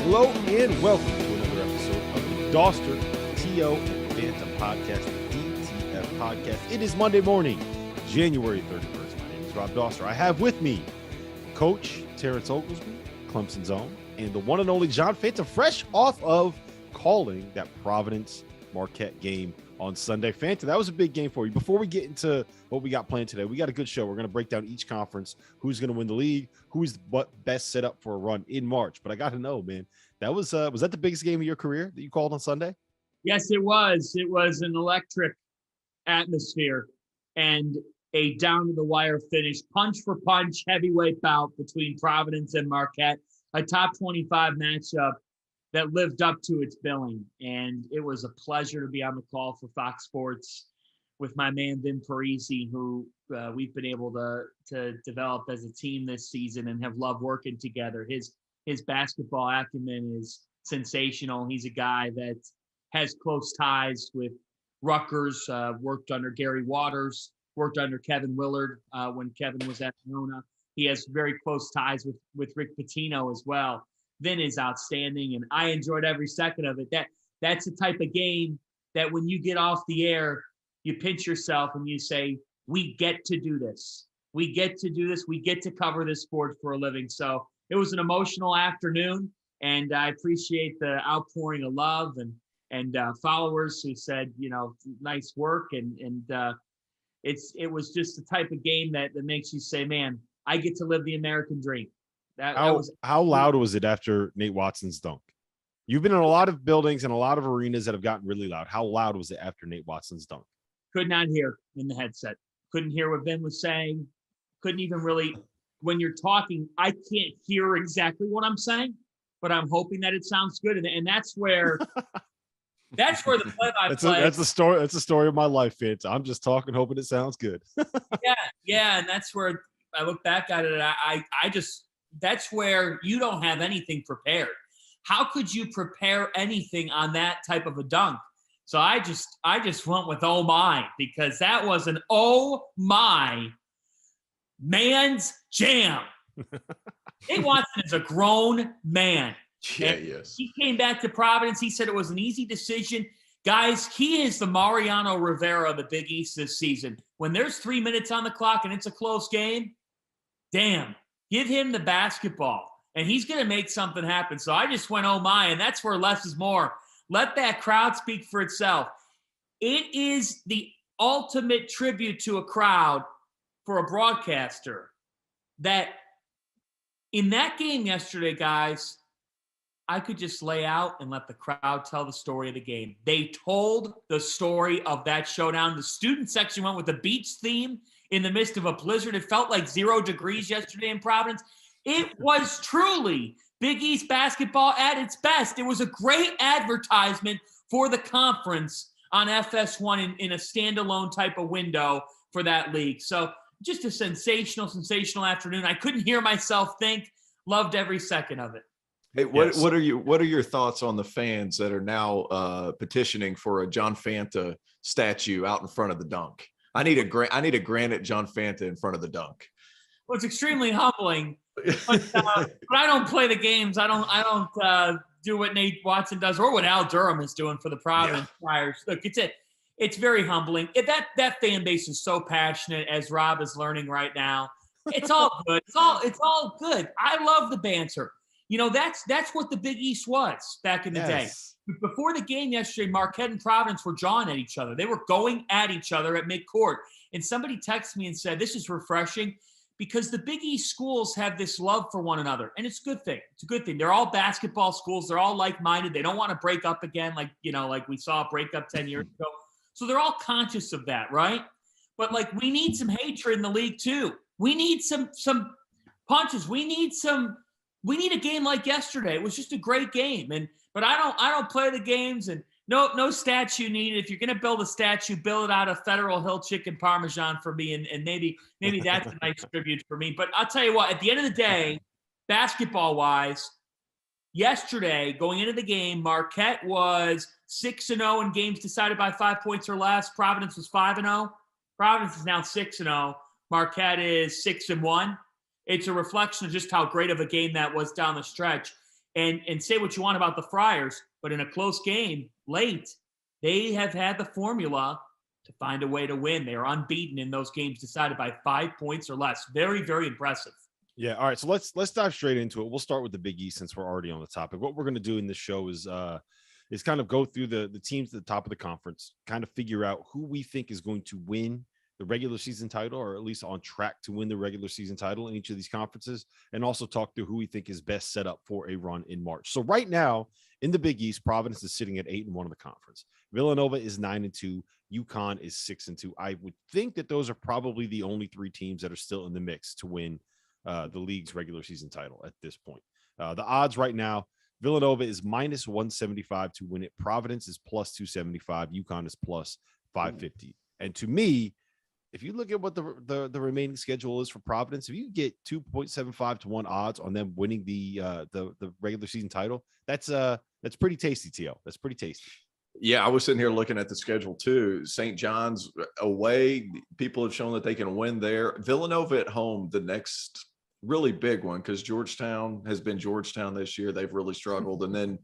Hello and welcome to another episode of the Doster, T.O. and Phantom Podcast, the DTF Podcast. It is Monday morning, January 31st. My name is Rob Doster. I have with me Coach Terrence Oglesby, Clemson's own, and the one and only John Phantom, fresh off of calling that Providence Marquette game on Sunday. Phantom, that was a big game for you. Before we get into what we got planned today, we got a good show. We're going to break down each conference, who's going to win the league, who's best set up for a run in March. But I got to know, man, that was that the biggest game of your career that you called on Sunday? Yes, it was. It was an electric atmosphere and a down-to-the-wire finish, punch for punch, heavyweight bout between Providence and Marquette, a top 25 matchup that lived up to its billing. And it was a pleasure to be on the call for Fox Sports with my man, Vin Parisi, who we've been able to develop as a team this season and have loved working together. His basketball acumen is sensational. He's a guy that has close ties with Rutgers, worked under Gary Waters, worked under Kevin Willard when Kevin was at Winona. He has very close ties with Rick Pitino as well. Vin is outstanding, and I enjoyed every second of it. That's the type of game that when you get off the air, you pinch yourself and you say, we get to do this. We get to do this. We get to cover this sport for a living. So it was an emotional afternoon, and I appreciate the outpouring of love and followers who said, nice work. And it was just the type of game that makes you say, man, I get to live the American dream. How loud was it after Nate Watson's dunk? You've been in a lot of buildings and a lot of arenas that have gotten really loud. How loud was it after Nate Watson's dunk? Could not hear in the headset. Couldn't hear what Ben was saying. Couldn't even really, when you're talking, I can't hear exactly what I'm saying, but I'm hoping that it sounds good. And that's where the play-by-play. That's the story. That's the story of my life, Fitz. I'm just talking, hoping it sounds good. Yeah. And that's where I look back at it. That's where you don't have anything prepared. How could you prepare anything on that type of a dunk? So I just went with oh my, because that was an oh my man's jam. Nate Watson is a grown man. Yeah, yes. He came back to Providence. He said it was an easy decision. Guys, he is the Mariano Rivera of the Big East this season. When there's 3 minutes on the clock and it's a close game, damn. Give him the basketball, and he's going to make something happen. So I just went, oh, my, and that's where less is more. Let that crowd speak for itself. It is the ultimate tribute to a crowd for a broadcaster that in that game yesterday, guys, I could just lay out and let the crowd tell the story of the game. They told the story of that showdown. The student section went with the beach theme in the midst of a blizzard. It felt like 0 degrees yesterday in Providence. It was truly Big East basketball at its best. It was a great advertisement for the conference on FS1 in a standalone type of window for that league. So just a sensational afternoon. I couldn't hear myself think. Loved every second of it. Hey, what are your thoughts on the fans that are now petitioning for a John Fanta statue out in front of the dunk? I need a granite John Fanta in front of the dunk. Well, it's extremely humbling, but I don't play the games. I don't do what Nate Watson does or what Al Durham is doing for the Providence Friars. Look, it's very humbling. That fan base is so passionate, as Rob is learning right now. It's all good. It's all good. I love the banter. That's what the Big East was back in the day. Before the game yesterday, Marquette and Providence were jawing at each other. They were going at each other at midcourt. And somebody texted me and said, this is refreshing because the Big East schools have this love for one another. And it's a good thing. It's a good thing. They're all basketball schools. They're all like-minded. They don't want to break up again like we saw a breakup 10 years ago. So they're all conscious of that, right? But, we need some hatred in the league too. We need some punches. We need a game like yesterday. It was just a great game. But I don't play the games, and no statue needed. If you're going to build a statue, build it out of Federal Hill chicken parmesan for me, and maybe that's a nice tribute for me. But I'll tell you what, at the end of the day, basketball-wise, yesterday, going into the game, Marquette was 6-0 in games decided by 5 points or less. Providence was 5-0. Providence is now 6-0. Marquette is 6-1. It's a reflection of just how great of a game that was down the stretch. And say what you want about the Friars, but in a close game late, they have had the formula to find a way to win. They are unbeaten in those games decided by 5 points or less. Very, very impressive. Yeah. All right. So let's dive straight into it. We'll start with the Big East since we're already on the topic. What we're going to do in this show is kind of go through the teams at the top of the conference, kind of figure out who we think is going to win the regular season title, or at least on track to win the regular season title in each of these conferences, and also talk through who we think is best set up for a run in March. So right now in the Big East, Providence is sitting at 8-1 in the conference. Villanova is 9-2. UConn is 6-2. I would think that those are probably the only three teams that are still in the mix to win the league's regular season title at this point. The odds right now, Villanova is minus 175 to win it. Providence is plus 275. UConn is plus 550. And to me, if you look at what the remaining schedule is for Providence, if you get 2.75 to 1 odds on them winning the regular season title, that's pretty tasty, T.O. That's pretty tasty. Yeah, I was sitting here looking at the schedule too. St. John's away, people have shown that they can win there. Villanova at home, the next really big one, because Georgetown has been Georgetown this year. They've really struggled. And then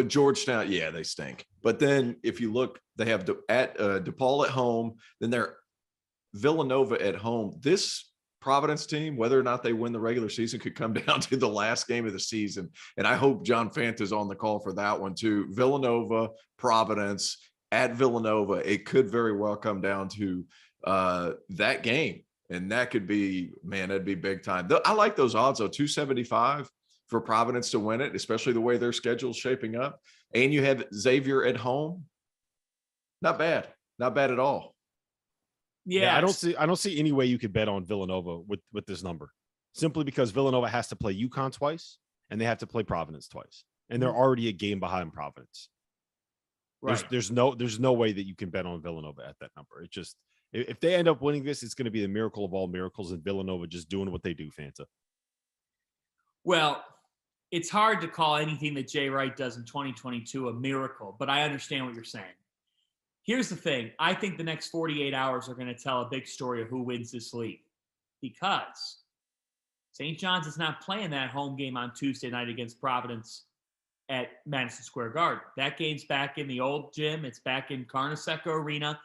Georgetown, yeah, they stink. But then if you look, they have DePaul at home, then they're Villanova at home. This Providence team, whether or not they win the regular season, could come down to the last game of the season. And I hope John Fant is on the call for that one too. Villanova, Providence at Villanova. It could very well come down to that game. And that could be, man, that'd be big time. I like those odds though, 275 for Providence to win it, especially the way their schedule's shaping up. And you have Xavier at home. Not bad. Not bad at all. Yeah, I don't see any way you could bet on Villanova with this number, simply because Villanova has to play UConn twice and they have to play Providence twice, and they're already a game behind Providence. Right. There's no way that you can bet on Villanova at that number. It just, if they end up winning this, it's going to be the miracle of all miracles, and Villanova just doing what they do, Fanta. Well, it's hard to call anything that Jay Wright does in 2022 a miracle, but I understand what you're saying. Here's the thing. I think the next 48 hours are going to tell a big story of who wins this league, because St. John's is not playing that home game on Tuesday night against Providence at Madison Square Garden. That game's back in the old gym. It's back in Carnesecca Arena.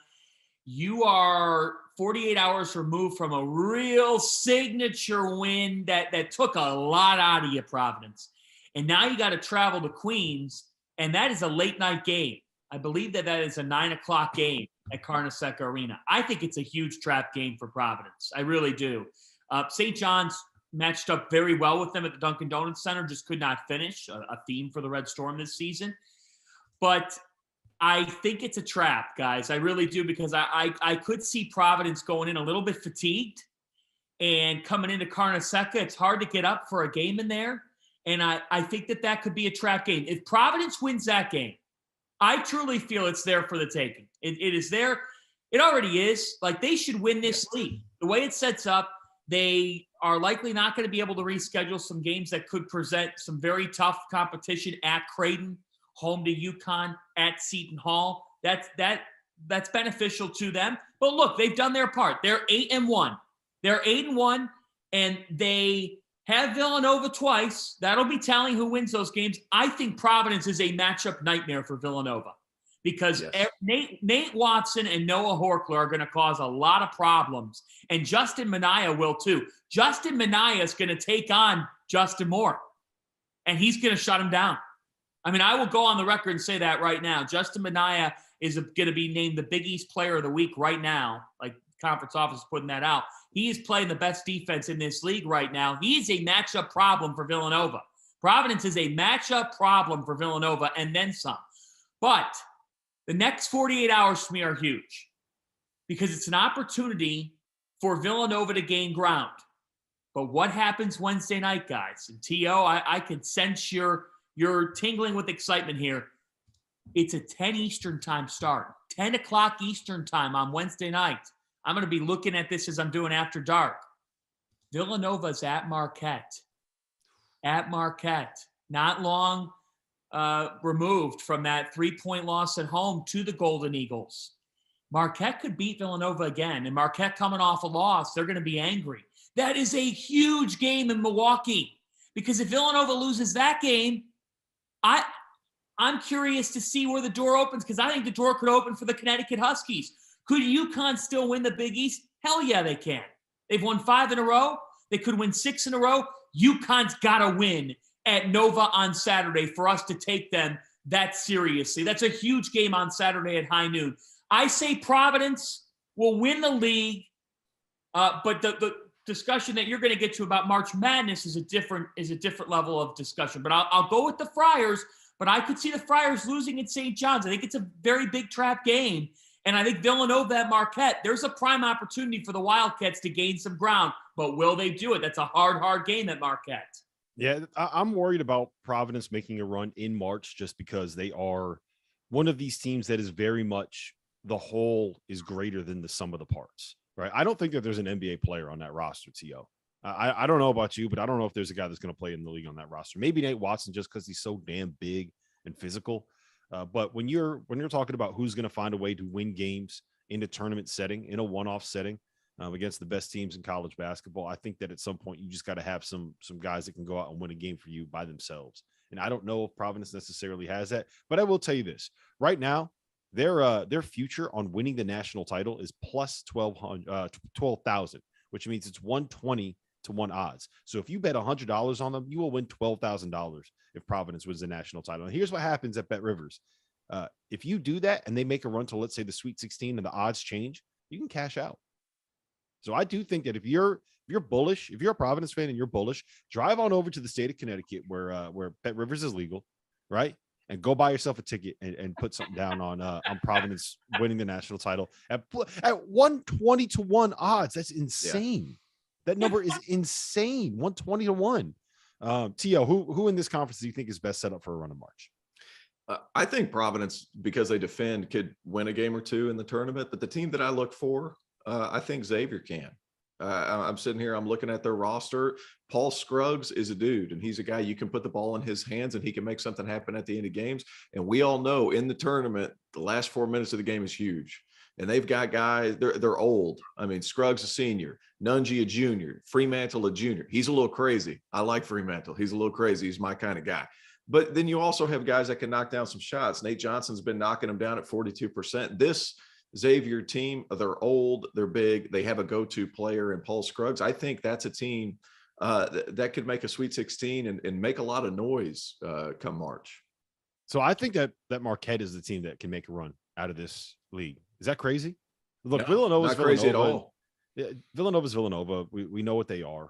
You are 48 hours removed from a real signature win that took a lot out of you, Providence. And now you got to travel to Queens, and that is a late night game. I believe that is a 9:00 game at Carnesecca Arena. I think it's a huge trap game for Providence. I really do. St. John's matched up very well with them at the Dunkin' Donuts Center, just could not finish, a theme for the Red Storm this season. But I think it's a trap, guys. I really do, because I could see Providence going in a little bit fatigued and coming into Carnesecca. It's hard to get up for a game in there. And I think that could be a trap game. If Providence wins that game, I truly feel it's there for the taking. It is there. It already is. Like, they should win this league. The way it sets up, they are likely not going to be able to reschedule some games that could present some very tough competition at Creighton, home to UConn, at Seton Hall. That's beneficial to them. But look, they've done their part. They're 8-1. They're 8-1, and they have Villanova twice. That'll be telling who wins those games. I think Providence is a matchup nightmare for Villanova, because Nate Watson and Noah Horkler are going to cause a lot of problems, and Justin Minaya will too. Justin Minaya is going to take on Justin Moore, and he's going to shut him down. I mean, I will go on the record and say that right now. Justin Minaya is going to be named the Big East Player of the Week right now, like conference office is putting that out. He is playing the best defense in this league right now. He is a matchup problem for Villanova. Providence is a matchup problem for Villanova, and then some. But the next 48 hours for me are huge, because it's an opportunity for Villanova to gain ground. But what happens Wednesday night, guys? And T.O., I can sense you're tingling with excitement here. It's a 10 Eastern time start, 10 o'clock Eastern time on Wednesday night. I'm going to be looking at this as I'm doing After Dark. Villanova's at Marquette. At Marquette. Not long removed from that 3-point loss at home to the Golden Eagles. Marquette could beat Villanova again, and Marquette coming off a loss, they're going to be angry. That is a huge game in Milwaukee. Because if Villanova loses that game, I'm curious to see where the door opens, because I think the door could open for the Connecticut Huskies. Could UConn still win the Big East? Hell yeah, they can. They've won 5 in a row. They could win 6 in a row. UConn's got to win at Nova on Saturday for us to take them that seriously. That's a huge game on Saturday at high noon. I say Providence will win the league, but the discussion that you're going to get to about March Madness is a different level of discussion. But I'll go with the Friars, but I could see the Friars losing at St. John's. I think it's a very big trap game. And I think Villanova at Marquette, there's a prime opportunity for the Wildcats to gain some ground. But will they do it? That's a hard game at Marquette. Yeah, I'm worried about Providence making a run in March just because they are one of these teams that is very much the whole is greater than the sum of the parts, right? I don't think that there's an NBA player on that roster, T.O. I don't know about you, but I don't know if there's a guy that's going to play in the league on that roster. Maybe Nate Watson just because he's so damn big and physical. But when you're talking about who's going to find a way to win games in a tournament setting, in a one-off setting against the best teams in college basketball, I think that at some point you just got to have some guys that can go out and win a game for you by themselves. And I don't know if Providence necessarily has that, but I will tell you this right now, their future on winning the national title is plus 12,000, which means it's 120 to 1 odds. So if you bet $100 on them, you will win $12,000 if Providence wins the national title. And here's what happens at Bet Rivers. If you do that and they make a run to, let's say, the Sweet 16 and the odds change, you can cash out. So I do think that if you're bullish, if you're a Providence fan and you're bullish, drive on over to the state of Connecticut where Bet Rivers is legal, right? And go buy yourself a ticket and put something down on Providence winning the national title at 120 to 1 odds. That's insane. Yeah. That number is insane. 120 to 1. T.O., who in this conference do you think is best set up for a run in March? I think Providence, because they defend, could win a game or two in the tournament. But the team that I look for, I think Xavier can. I'm sitting here, I'm looking at their roster. Paul Scruggs is a dude, and he's a guy you can put the ball in his hands and he can make something happen at the end of games. And we all know in the tournament, the last 4 minutes of the game is huge. And they've got guys, they're old. I mean, Scruggs a senior, Nunji a junior, Fremantle a junior. He's a little crazy. I like Fremantle. He's a little crazy. He's my kind of guy. But then you also have guys that can knock down some shots. Nate Johnson's been knocking them down at 42%. This Xavier team, they're old, they're big, they have a go-to player in Paul Scruggs. I think that's a team that could make a Sweet 16 and make a lot of noise come March. So I think that Marquette is the team that can make a run out of this league. Is that crazy? Look, no, Villanova's not crazy at all. Villanova's Villanova. We know what they are.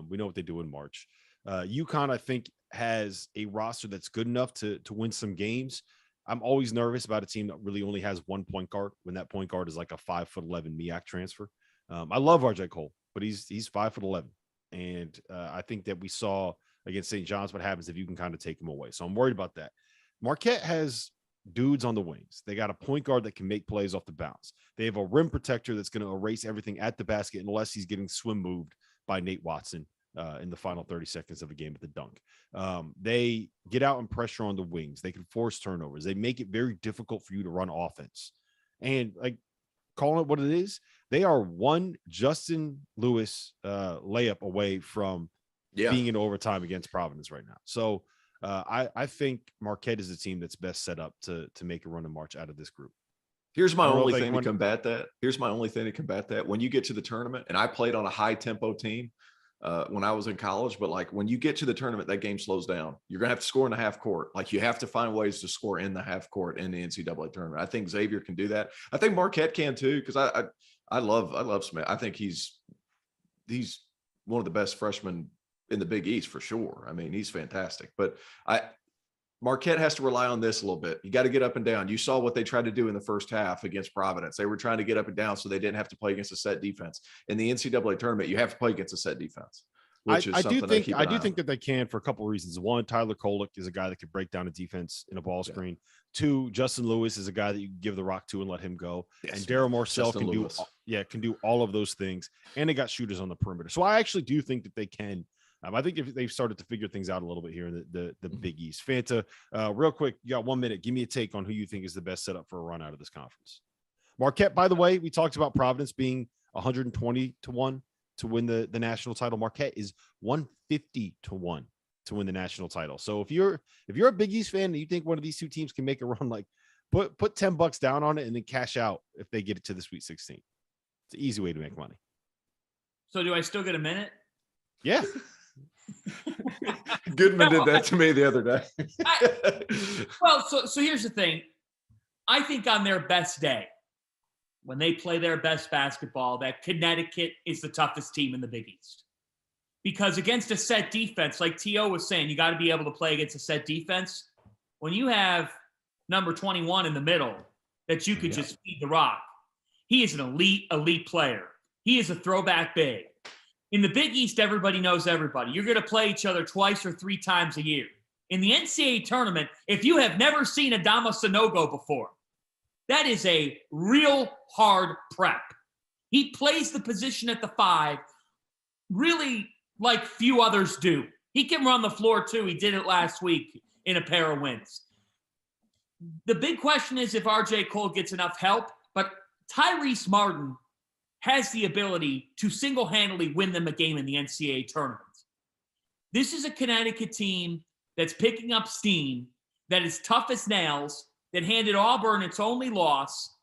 We know what they do in March. UConn, I think, has a roster that's good enough to win some games. I'm always nervous about a team that really only has one point guard when that point guard is like a 5'11" MEAC transfer. I love RJ Cole, but he's 5'11", and I think that we saw against St. John's what happens if you can kind of take him away. So I'm worried about that. Marquette has dudes on the wings. They got a point guard that can make plays off the bounce. They have a rim protector that's going to erase everything at the basket unless he's getting swim moved by Nate Watson in the final 30 seconds of a game at the dunk. They get out and pressure on the wings. They can force turnovers. They make it very difficult for you to run offense. And like calling it what it is, they are one Justin Lewis layup away from being in overtime against Providence right now. So I think Marquette is the team that's best set up to make a run in March out of this group. Here's my only thing to combat that. When you get to the tournament, and I played on a high tempo team when I was in college, but like when you get to the tournament, that game slows down. You're going to have to score in the half court. Like you have to find ways to score in the half court in the NCAA tournament. I think Xavier can do that. I think Marquette can too, because I love Smith. I think he's one of the best freshmen in the Big East for sure. I mean, he's fantastic, but Marquette has to rely on this a little bit. You got to get up and down. You saw what they tried to do in the first half against Providence. They were trying to get up and down so they didn't have to play against a set defense. In the NCAA tournament, you have to play against a set defense. I do think that they can for a couple of reasons. One, Tyler Kolek is a guy that could break down a defense in a ball screen. Two, Justin Lewis is a guy that you can give the rock to and let him go. Yes, and Darryl Marcel can do all of those things. And they got shooters on the perimeter. So I actually do think that they can. I think if they've started to figure things out a little bit here in the Big East. Fanta, real quick, you got 1 minute. Give me a take on who you think is the best setup for a run out of this conference. Marquette, by the way, we talked about Providence being 120 to 1 to win the national title. Marquette is 150 to 1 to win the national title. So if you're a Big East fan and you think one of these two teams can make a run, like put $10 down on it and then cash out if they get it to the Sweet 16. It's an easy way to make money. So do I still get a minute? Yeah. Goodman did that to me the other day. So here's the thing. I think on their best day, when they play their best basketball, that Connecticut is the toughest team in the Big East. Because against a set defense, like T.O. was saying, you got to be able to play against a set defense. When you have number 21 in the middle that you could just feed the rock, he is an elite player. He is a throwback big. In the Big East, everybody knows everybody. You're going to play each other twice or three times a year. In the NCAA tournament, if you have never seen Adama Sanogo before, that is a real hard prep. He plays the position at the 5 really like few others do. He can run the floor too. He did it last week in a pair of wins. The big question is if RJ Cole gets enough help, but Tyrese Martin has the ability to single-handedly win them a game in the NCAA tournament. This is a Connecticut team that's picking up steam, that is tough as nails, that handed Auburn its only loss.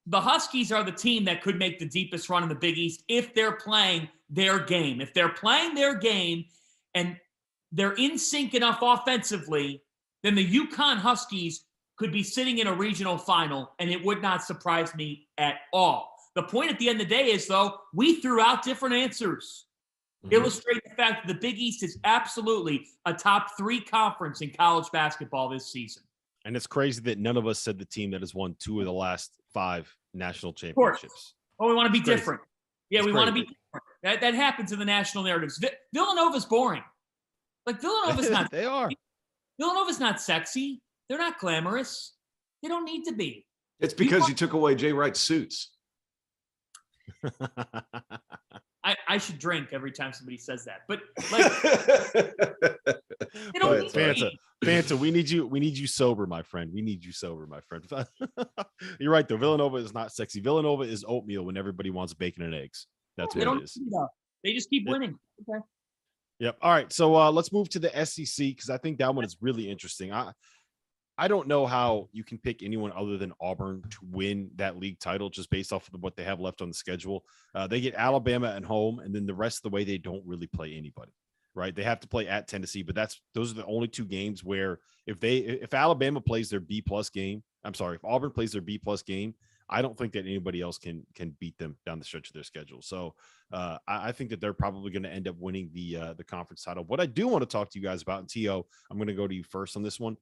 The Huskies are the team that could make the deepest run in the Big East if they're playing their game. If they're playing their game and they're in sync enough offensively, then the UConn Huskies could be sitting in a regional final, and it would not surprise me at all. The point at the end of the day is, though, we threw out different answers. Illustrate the fact that the Big East is absolutely a top 3 conference in college basketball this season. And it's crazy that none of us said the team that has won 2 of the last 5 national championships. Oh, we want to be different. Yeah, we want to be different. That happens in the national narratives. Villanova's boring. Like, Villanova's not. They are. Villanova's not sexy. They're not glamorous. They don't need to be. It's because you took away Jay Wright's suits. I should drink every time somebody says that. But like, they don't need to be. Fanta, we need you sober, my friend. We need you sober, my friend. You're right, though. Villanova is not sexy. Villanova is oatmeal when everybody wants bacon and eggs. That's what it is. They just keep winning. Okay. Yep. All right. So let's move to the SEC because I think that one is really interesting. I don't know how you can pick anyone other than Auburn to win that league title just based off of what they have left on the schedule. They get Alabama at home, and then the rest of the way they don't really play anybody. Right, they have to play at Tennessee, but those are the only 2 games where if Alabama plays their B+ game, if Auburn plays their B+ game, I don't think that anybody else can beat them down the stretch of their schedule. So I think that they're probably going to end up winning the conference title. What I do want to talk to you guys about, and T.O., I'm going to go to you first on this one.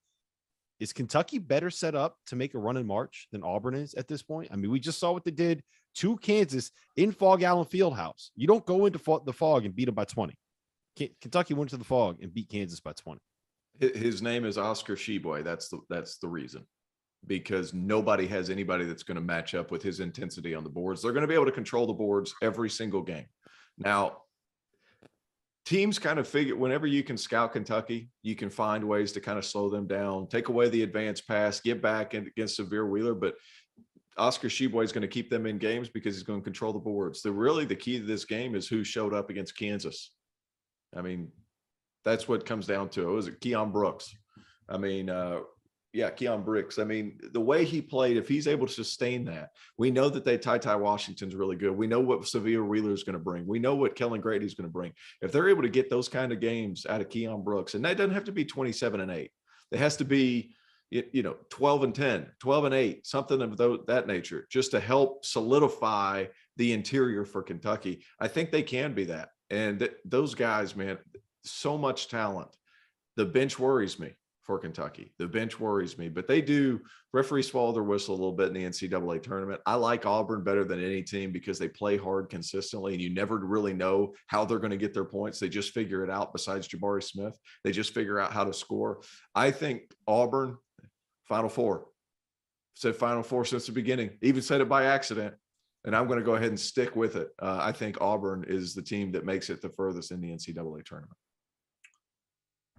Is Kentucky better set up to make a run in March than Auburn is at this point? I mean, we just saw what they did to Kansas in Fog Allen Fieldhouse. You don't go into the Fog and beat them by 20. Kentucky went to the Fog and beat Kansas by 20. His name is Oscar Tshiebwe. That's the reason, because nobody has anybody that's going to match up with his intensity on the boards. They're going to be able to control the boards every single game. Now, teams kind of figure whenever you can scout Kentucky, you can find ways to kind of slow them down, take away the advanced pass, get back against Severe Wheeler. But Oscar Tshiebwe is going to keep them in games because he's going to control the boards. The key to this game is who showed up against Kansas. I mean, that's what comes down to. It was Keon Brooks. Keon Brooks. I mean, the way he played, if he's able to sustain that, we know that Ty Washington's really good. We know what Severe Wheeler is going to bring. We know what Kellen Grady's going to bring. If they're able to get those kind of games out of Keon Brooks, and that doesn't have to be 27-8. It has to be, 12-10, 12-8, something of that nature, just to help solidify the interior for Kentucky. I think they can be that. And those guys, man, so much talent. The bench worries me for Kentucky. The bench worries me, but referees swallow their whistle a little bit in the NCAA tournament. I like Auburn better than any team because they play hard consistently, and you never really know how they're going to get their points. They just figure it out. Besides Jabari Smith, they just figure out how to score. I think Auburn, Final Four. Said Final Four since the beginning. Even said it by accident. And I'm going to go ahead and stick with it. I think Auburn is the team that makes it the furthest in the NCAA tournament.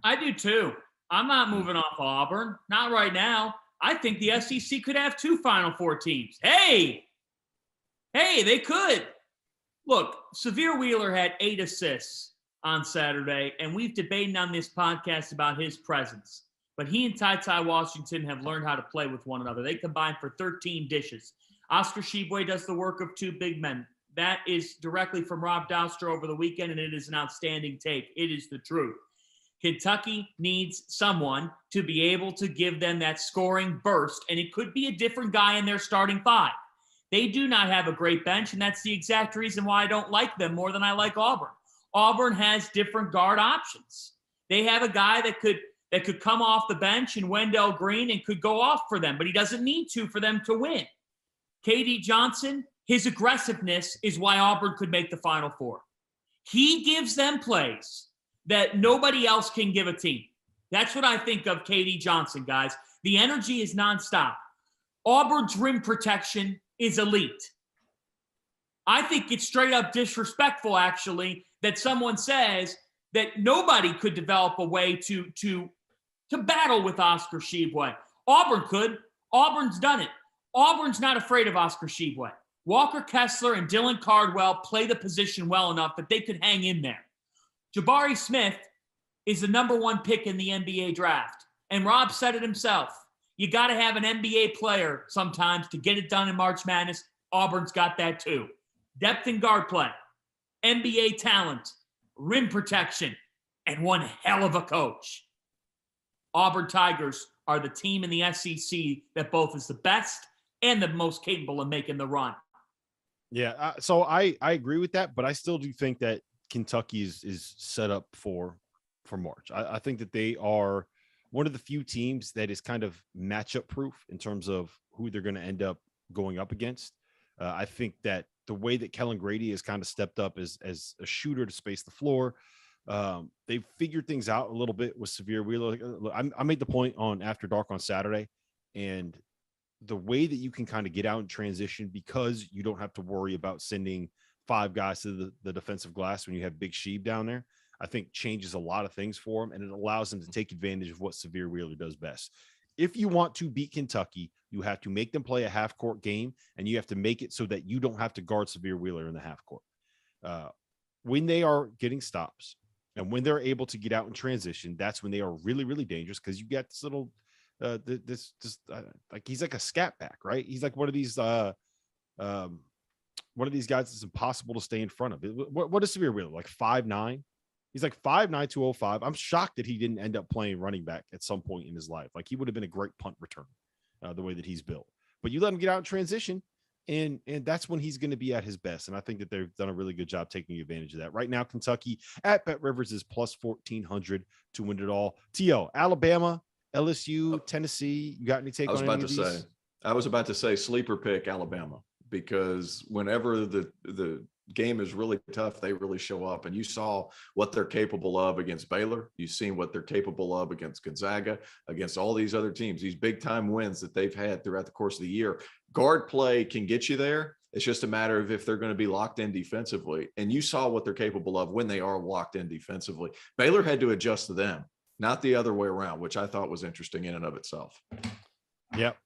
I do too. I'm not moving off Auburn. Not right now. I think the SEC could have 2 Final Four teams. Hey, they could. Look, Severe Wheeler had 8 assists on Saturday, and we've debated on this podcast about his presence. But he and Ty Washington have learned how to play with one another. They combine for 13 dishes. Oscar Tshiebwe does the work of two big men. That is directly from Rob Doster over the weekend, and it is an outstanding take. It is the truth. Kentucky needs someone to be able to give them that scoring burst, and it could be a different guy in their starting five. They do not have a great bench, and that's the exact reason why I don't like them more than I like Auburn. Auburn has different guard options. They have a guy that could come off the bench in Wendell Green and could go off for them, but he doesn't need to for them to win. KD Johnson, his aggressiveness is why Auburn could make the Final Four. He gives them plays that nobody else can give a team. That's what I think of KD Johnson, guys. The energy is nonstop. Auburn's rim protection is elite. I think it's straight up disrespectful, actually, that someone says that nobody could develop a way to battle with Oscar Tshiebwe. Auburn could. Auburn's done it. Auburn's not afraid of Oscar Tshiebwe. Walker Kessler and Dylan Cardwell play the position well enough that they could hang in there. Jabari Smith is the number one pick in the NBA draft. And Rob said it himself. You got to have an NBA player sometimes to get it done in March Madness. Auburn's got that too. Depth in guard play, NBA talent, rim protection, and one hell of a coach. Auburn Tigers are the team in the SEC that both is the best and the most capable of making the run. Yeah, so I agree with that, but I still do think that Kentucky is set up for March. I think that they are one of the few teams that is kind of matchup proof in terms of who they're going to end up going up against. I think that the way that Kellen Grady has kind of stepped up as a shooter to space the floor, they've figured things out a little bit with Severe Wheeler. I made the point on After Dark on Saturday, and the way that you can kind of get out and transition because you don't have to worry about sending five guys to the defensive glass when you have Big Sheeb down there, I think changes a lot of things for him, and it allows him to take advantage of what Severe Wheeler does best. If you want to beat Kentucky, you have to make them play a half-court game, and you have to make it so that you don't have to guard Severe Wheeler in the half-court. When they are getting stops and when they're able to get out and transition, that's when they are really, really dangerous because you get this little like he's like a scat back, right? He's like one of these guys that's impossible to stay in front of. What is Severe Wheeler, like 5'9"? He's like 5'9", 205. I'm shocked that he didn't end up playing running back at some point in his life. Like he would have been a great punt return, the way that he's built. But you let him get out in transition, and that's when he's going to be at his best. And I think that they've done a really good job taking advantage of that. Right now, Kentucky at Bet Rivers is plus 1,400 to win it all. T.O., Alabama, LSU, Tennessee. You got any take on any of these? I was about to say sleeper pick Alabama, because whenever the game is really tough, they really show up. And you saw what they're capable of against Baylor. You've seen what they're capable of against Gonzaga, against all these other teams, these big time wins that they've had throughout the course of the year. Guard play can get you there. It's just a matter of if they're going to be locked in defensively. And you saw what they're capable of when they are locked in defensively. Baylor had to adjust to them, not the other way around, which I thought was interesting in and of itself. Yep.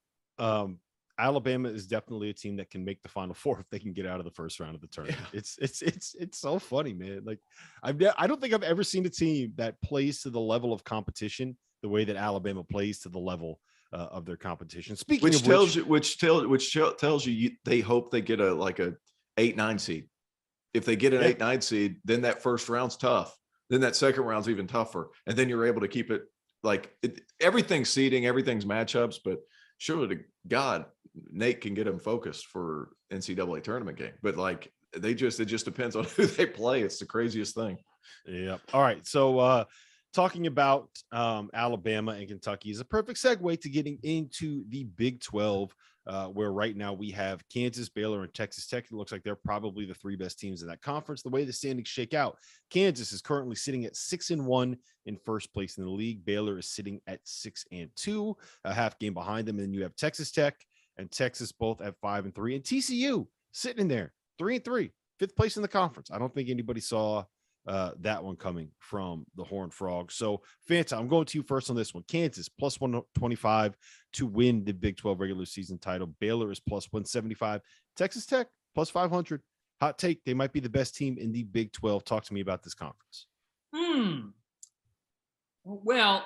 Alabama is definitely a team that can make the Final Four if they can get out of the first round of the tournament. Yeah. It's so funny, man. Like I don't think I've ever seen a team that plays to the level of competition the way that Alabama plays to the level of their competition. Speaking of which tells you they hope they get a 8-9 seed. If they get an 8-9 seed, then that first round's tough. Then that second round's even tougher, and then you're able to keep it everything's seeding, everything's matchups, but surely to God, Nate can get them focused for NCAA tournament game. But it just depends on who they play. It's the craziest thing. Yeah. All right. So talking about Alabama and Kentucky is a perfect segue to getting into the Big 12, where right now we have Kansas, Baylor, and Texas Tech. It looks like they're probably the three best teams in that conference. The way the standings shake out, Kansas is currently sitting at 6-1 in first place in the league. Baylor is sitting at 6-2, a half game behind them. And then you have Texas Tech and Texas both at 5-3, and TCU sitting in there 3-3, fifth place in the conference. I don't think anybody saw that one coming from the Horned Frogs. So, Fanta, I'm going to you first on this one. Kansas plus 125 to win the Big 12 regular season title. Baylor is plus 175. Texas Tech plus 500. Hot take, they might be the best team in the Big 12. Talk to me about this conference. Well,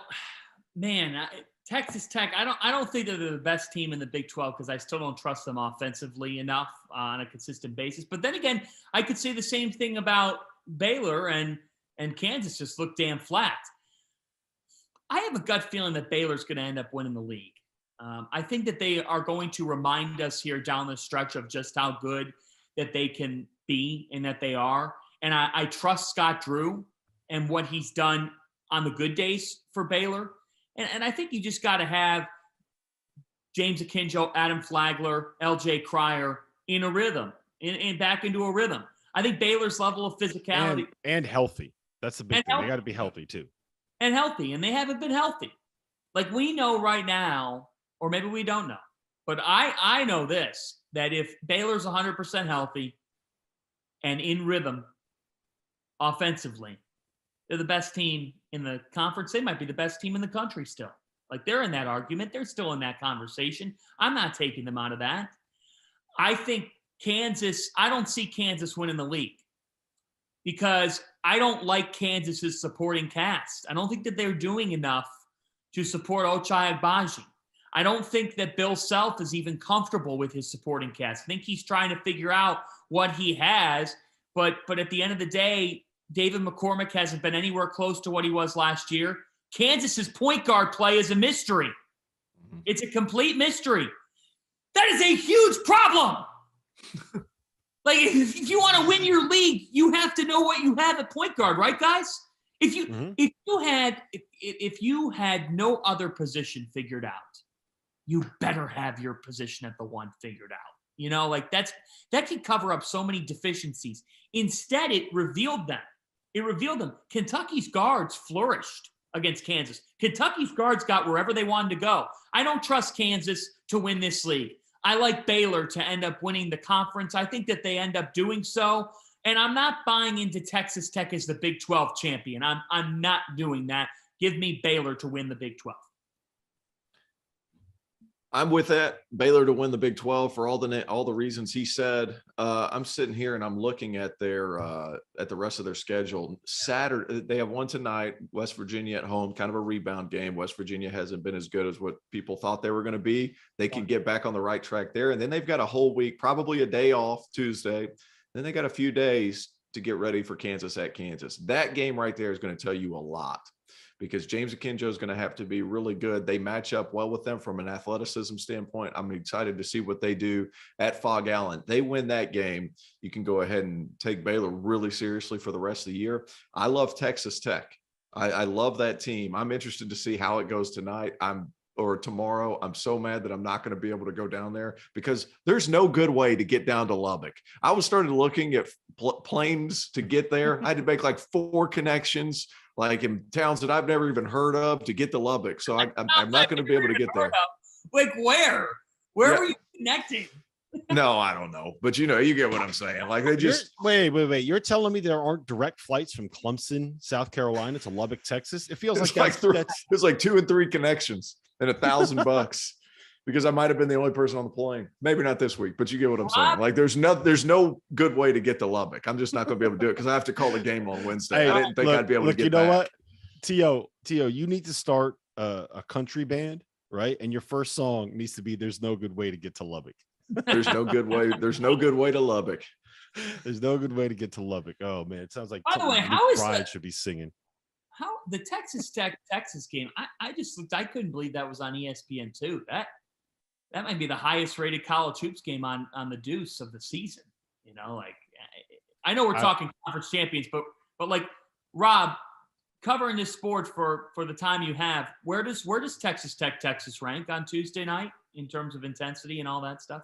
man, Texas Tech. I don't think they're the best team in the Big 12 because I still don't trust them offensively enough on a consistent basis. But then again, I could say the same thing about Baylor and Kansas. Just look damn flat. I have a gut feeling that Baylor's going to end up winning the league. I think that they are going to remind us here down the stretch of just how good that they can be and that they are. And I trust Scott Drew and what he's done on the good days for Baylor. And I think you just got to have James Akinjo, Adam Flagler, LJ Cryer in a rhythm, and back into a rhythm. I think Baylor's level of physicality. And healthy. That's the big thing. They got to be healthy too. And healthy, and they haven't been healthy. Like we know right now, or maybe we don't know, but I know this, that if Baylor's 100% healthy and in rhythm offensively, they're the best team in the conference. They might be the best team in the country still. Like they're in that argument. They're still in that conversation. I'm not taking them out of that. I think Kansas, I don't see Kansas winning the league because I don't like Kansas's supporting cast. I don't think that they're doing enough to support Ochai Agbaji. I don't think that Bill Self is even comfortable with his supporting cast. I think he's trying to figure out what he has, but at the end of the day, David McCormick hasn't been anywhere close to what he was last year. Kansas's point guard play is a mystery. It's a complete mystery. That is a huge problem. Like, if you want to win your league, you have to know what you have at point guard, right, guys? If you had no other position figured out, you better have your position at the one figured out. You know, like that could cover up so many deficiencies. Instead, it revealed them. Kentucky's guards flourished against Kansas. Kentucky's guards got wherever they wanted to go. I don't trust Kansas to win this league. I like Baylor to end up winning the conference. I think that they end up doing so. And I'm not buying into Texas Tech as the Big 12 champion. I'm not doing that. Give me Baylor to win the Big 12. I'm with that. Baylor to win the Big 12 for all the reasons he said. I'm sitting here and I'm looking at the rest of their schedule. Saturday, they have one tonight, West Virginia at home, kind of a rebound game. West Virginia hasn't been as good as what people thought they were going to be. They can get back on the right track there. And then they've got a whole week, probably a day off Tuesday. Then they got a few days to get ready for Kansas at Kansas. That game right there is going to tell you a lot, because James Akinjo is going to have to be really good. They match up well with them from an athleticism standpoint. I'm excited to see what they do at Fog Allen. They win that game, you can go ahead and take Baylor really seriously for the rest of the year. I love Texas Tech. I love that team. I'm interested to see how it goes tonight. Or tomorrow. I'm so mad that I'm not going to be able to go down there because there's no good way to get down to Lubbock. I was started looking at planes to get there. I had to make like 4 connections, like in towns that I've never even heard of, to get to Lubbock. So I'm not going to be able to get there. Like where? Where were you connecting? No, I don't know. But you get what I'm saying. Like they just wait. You're telling me there aren't direct flights from Clemson, South Carolina to Lubbock, Texas? It feels like there's like 2 and 3 connections and $1,000 because I might have been the only person on the plane. Maybe not this week, but you get what I'm saying. Like there's no good way to get to Lubbock. I'm just not going to be able to do it because I have to call the game on Wednesday. I didn't think I'd be able to get back. You know what? T.O., you need to start a country band, right? And your first song needs to be "There's no good way to get to Lubbock." There's no good way. There's no good way to Lubbock. There's no good way to get to Lubbock. Oh man, it sounds like. By the way, how is Brian should be singing? How the Texas Texas game? I just looked. I couldn't believe that was on ESPN too. That might be the highest rated college hoops game on the Deuce of the season. You know, like I know we're talking conference champions, but like Rob, covering this sport for the time you have, where does Texas rank on Tuesday night in terms of intensity and all that stuff?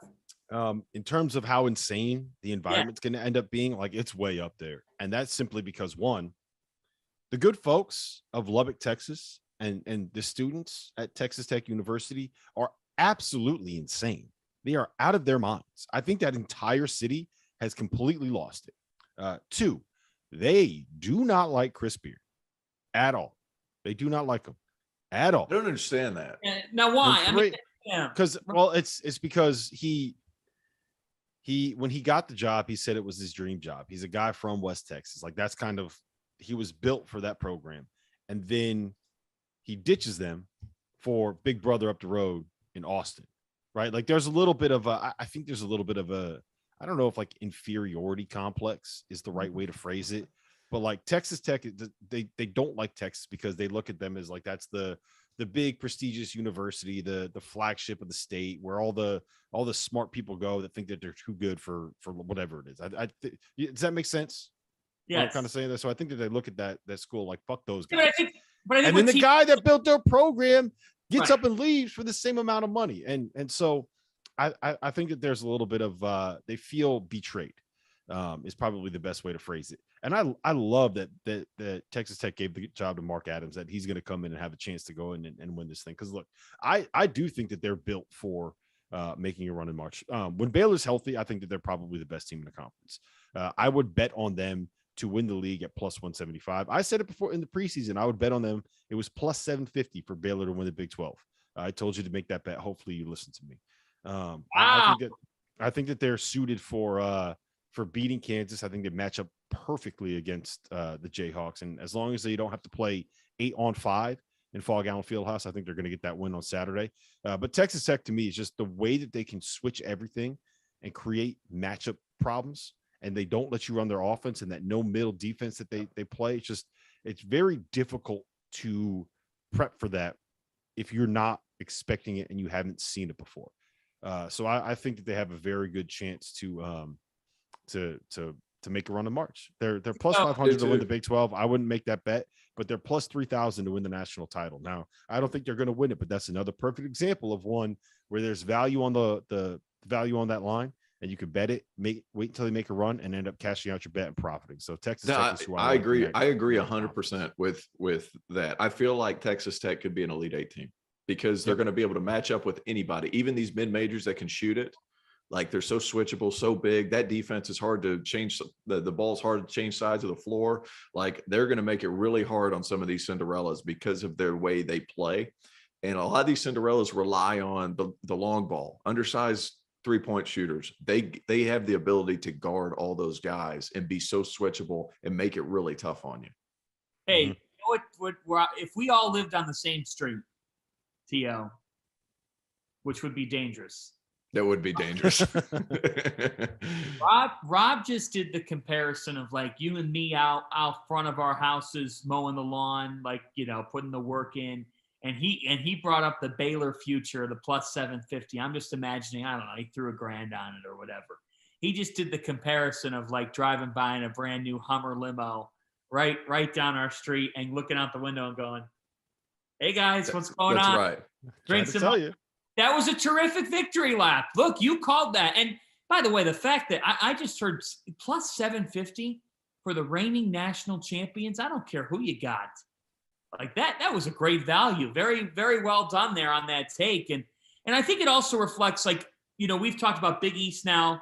In terms of how insane the environment's going to end up being, like it's way up there. And that's simply because one, the good folks of Lubbock, Texas, and the students at Texas Tech University are absolutely insane. They are out of their minds. I think that entire city has completely lost it. 2, they do not like Chris Beard at all. They do not like him at all. I don't understand that. Now, why? Because it's because he when he got the job, he said it was his dream job. He's a guy from West Texas. Like that's kind of he was built for that program, and then he ditches them for Big Brother up the road in Austin, right? Like there's a little bit of I think there's a little bit of I don't know if like inferiority complex is the right way to phrase it, but like Texas Tech, they don't like Texas because they look at them as like that's the big prestigious university, the flagship of the state, where all the smart people go that think that they're too good for whatever it is. Does that make sense? Yeah, I'm kind of saying that. So I think that they look at that school like fuck those guys. Yeah, but I think and then the guy that built their program gets Right. up and leaves for the same amount of money, and so I think that there's a little bit of they feel betrayed. Is probably the best way to phrase it. And I love that Texas Tech gave the job to Mark Adams, that he's going to come in and have a chance to go in and win this thing. Because look, I do think that they're built for making a run in March. When Baylor's healthy, I think that they're probably the best team in the conference. I would bet on them to win the league at plus 175. I said it before in the preseason. I would bet on them. It was plus 750 for Baylor to win the Big 12. I told you to make that bet. Hopefully you listen to me. Wow. I think that they're suited for beating Kansas. I think they match up perfectly against the Jayhawks. And as long as they don't have to play 8-on-5 in Fall Allen Fieldhouse, I think they're going to get that win on Saturday. But Texas Tech, to me, is just the way that they can switch everything and create matchup problems, and they don't let you run their offense, and that no middle defense that they play. It's very difficult to prep for that if you're not expecting it and you haven't seen it before. So I think that they have a very good chance to make a run in March. They're plus 500 to win the Big 12. I wouldn't make that bet, but they're plus 3,000 to win the national title. Now, I don't think they're going to win it, but that's another perfect example of one where there's value on the value on that line, and you can bet it, wait until they make a run and end up cashing out your bet and profiting. So Texas Tech is who I agree. I agree 100% with that. I feel like Texas Tech could be an Elite Eight team because they're going to be able to match up with anybody, even these mid-majors that can shoot it. Like they're so switchable, so big. That defense is hard to change. The ball's hard to change sides of the floor. Like they're going to make it really hard on some of these Cinderellas because of their way they play. And a lot of these Cinderellas rely on the long ball, undersized three-point shooters. They have the ability to guard all those guys and be so switchable and make it really tough on you. Hey, you know what if we all lived on the same street, T.O., which would be dangerous. That would be dangerous. Rob just did the comparison of like you and me out front of our houses mowing the lawn, like, you know, putting the work in. And he brought up the Baylor future, the plus 750. I'm just imagining, I don't know, he threw $1,000 on it or whatever. He just did the comparison of like driving by in a brand new Hummer limo right down our street and looking out the window and going, "Hey guys, what's going on?" That's right. Drink some. That was a terrific victory lap. Look, you called that. And by the way, the fact that I just heard plus 750 for the reigning national champions, I don't care who you got. Like that was a great value. Very, very well done there on that take. And I think it also reflects, like, you know, we've talked about Big East now,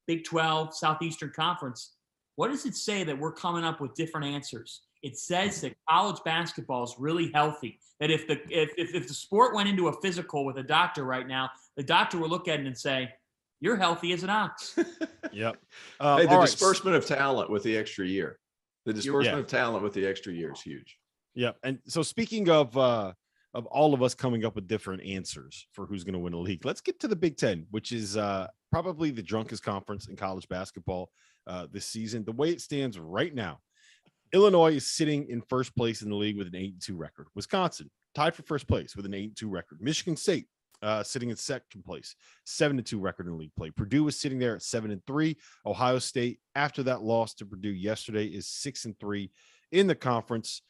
Big 12, Southeastern Conference. What does it say that we're coming up with different answers? It says that college basketball is really healthy. That if the sport went into a physical with a doctor right now, the doctor would look at it and say, "You're healthy as an ox." Yep. Hey, the disbursement of talent with the extra year. The disbursement of talent with the extra year is huge. Yep. And so speaking of all of us coming up with different answers for who's going to win a league, let's get to the Big Ten, which is probably the drunkest conference in college basketball this season. The way it stands right now, Illinois is sitting in first place in the league with an 8-2 record. Wisconsin tied for first place with an 8-2 record. Michigan State sitting in second place, 7-2 record in league play. Purdue is sitting there at 7-3. Ohio State, after that loss to Purdue yesterday, is 6-3 in the conference.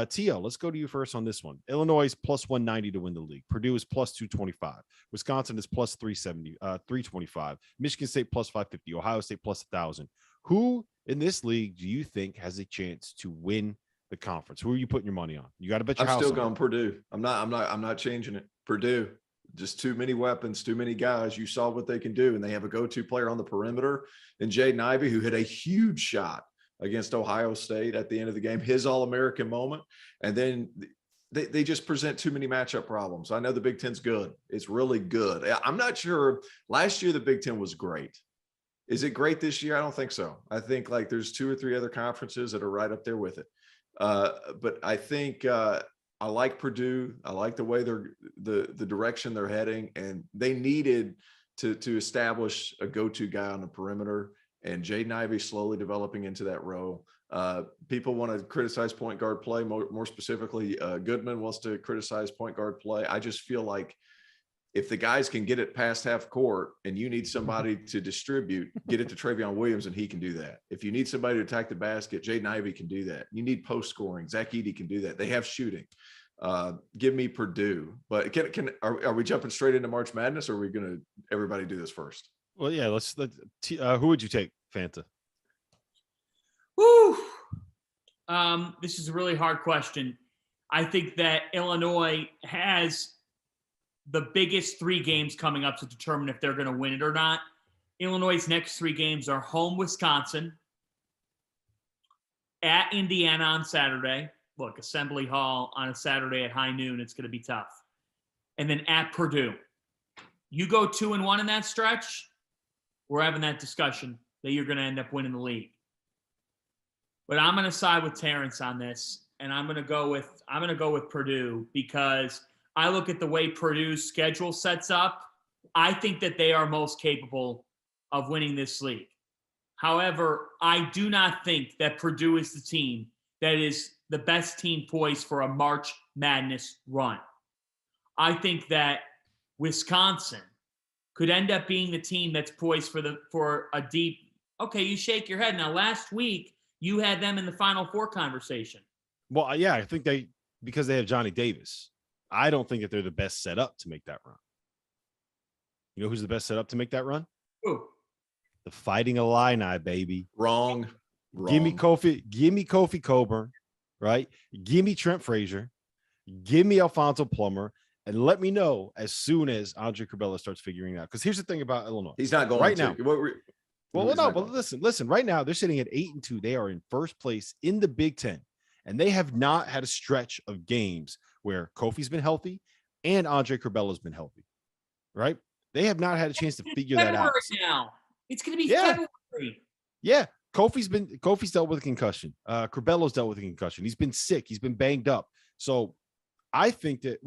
T.O., let's go to you first on this one. Illinois is plus 190 to win the league. Purdue is plus 225. Wisconsin is plus 325. Michigan State plus 550. Ohio State plus 1,000. Who in this league do you think has a chance to win the conference? Who are you putting your money on? You got to bet your house. I'm still on going Purdue. I'm not changing it. Purdue. Just too many weapons, too many guys. You saw what they can do, and they have a go-to player on the perimeter in Jaden Ivey, who hit a huge shot against Ohio State at the end of the game, his All-American moment. And then they just present too many matchup problems. I know the Big Ten's good. It's really good. I'm not sure. Last year, the Big Ten was great. Is it great this year? I don't think so. I think like there's 2 or 3 other conferences that are right up there with it. But I think I like Purdue. I like the way the direction they're heading, and they needed to establish a go-to guy on the perimeter. And Jaden Ivey slowly developing into that role. People want to criticize point guard play. More specifically, Goodman wants to criticize point guard play. I just feel like if the guys can get it past half court and you need somebody to distribute, get it to Travion Williams and he can do that. If you need somebody to attack the basket, Jaden Ivey can do that. You need post scoring. Zach Edey can do that. They have shooting. Give me Purdue. But are we jumping straight into March Madness, or are we going to everybody do this first? Well, yeah, let's who would you take, Fanta? Woo. This is a really hard question. I think that Illinois has the biggest 3 games coming up to determine if they're going to win it or not. Illinois' next 3 games are home Wisconsin, at Indiana on Saturday. Look, Assembly Hall on a Saturday at high noon, it's going to be tough. And then at Purdue. You go 2-1 in that stretch, we're having that discussion that you're going to end up winning the league. But I'm going to side with Terrence on this, and I'm going to go with Purdue, because I look at the way Purdue's schedule sets up. I think that they are most capable of winning this league. However, I do not think that Purdue is the team that is the best team poised for a March Madness run. I think that Wisconsin could end up being the team that's poised for a deep. Okay, you shake your head. Now, last week you had them in the Final Four conversation. Well, yeah, I think because they have Johnny Davis. I don't think that they're the best set up to make that run. You know who's the best set up to make that run? Who? The Fighting Illini, baby. Wrong. Give me Kofi Coburn, right? Give me Trent Frazier. Give me Alfonso Plummer. And let me know as soon as Andre Curbelo starts figuring it out. Because here's the thing about Illinois. He's not going right to. now. But listen. Right now, they're sitting at 8-2. They are in first place in the Big Ten. And they have not had a stretch of games where Kofi's been healthy and Andre Curbelo's been healthy, right? They have not had a chance to figure that out. Now. It's going to be February. Yeah. Kofi's dealt with a concussion. Curbelo's dealt with a concussion. He's been sick. He's been banged up. So I think that,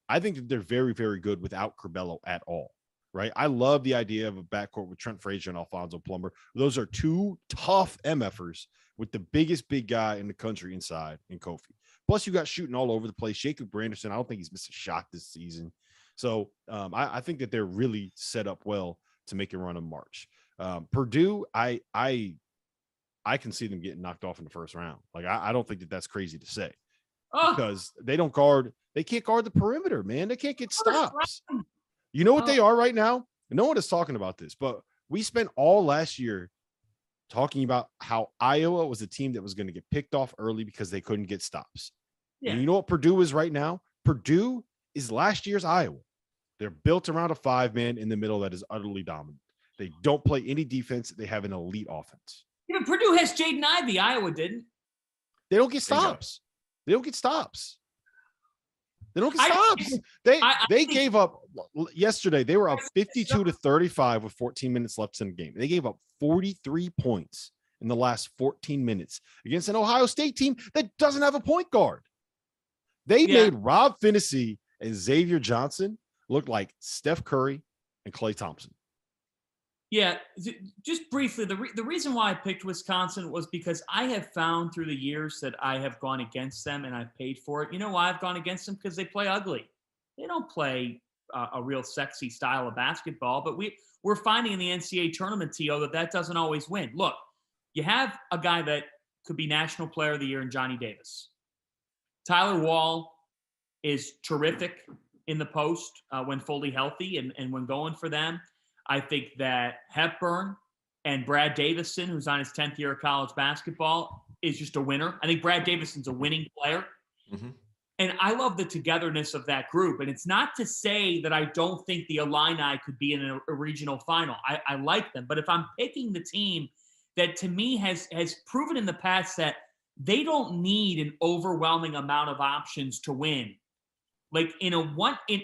I think that they're very, very good without Curbelo at all, right? I love the idea of a backcourt with Trent Frazier and Alfonso Plummer. Those are 2 tough MFers with the biggest big guy in the country inside in Kofi. Plus, you got shooting all over the place. Jacob Branderson, I don't think he's missed a shot this season. So I think that they're really set up well to make a run in March. Purdue, I can see them getting knocked off in the first round. Like, I don't think that that's crazy to say because they can't guard the perimeter, man. They can't get stops. You know what they are right now? No one is talking about this, but we spent all last year talking about how Iowa was a team that was going to get picked off early because they couldn't get stops. Yeah. And you know what Purdue is right now? Purdue is last year's Iowa. They're built around a 5-man in the middle that is utterly dominant. They don't play any defense. They have an elite offense. Yeah, but Purdue has Jaden Ivey. Iowa didn't. They don't get stops. They don't get stops. They gave up yesterday. They were up 52-35 with 14 minutes left in the game. They gave up 43 points in the last 14 minutes against an Ohio State team that doesn't have a point guard. They made Rob Finney and Xavier Johnson look like Steph Curry and Klay Thompson. Yeah, just briefly, the reason why I picked Wisconsin was because I have found through the years that I have gone against them and I've paid for it. You know why I've gone against them? Because they play ugly. They don't play a real sexy style of basketball, but we're finding in the NCAA tournament, T.O., that doesn't always win. Look, you have a guy that could be National Player of the Year in Johnny Davis. Tyler Wall is terrific in the post when fully healthy and when going for them. I think that Hepburn and Brad Davison, who's on his 10th year of college basketball, is just a winner. I think Brad Davison's a winning player. Mm-hmm. And I love the togetherness of that group. And it's not to say that I don't think the Illini could be in a regional final. I like them. But if I'm picking the team that to me has proven in the past that they don't need an overwhelming amount of options to win. Like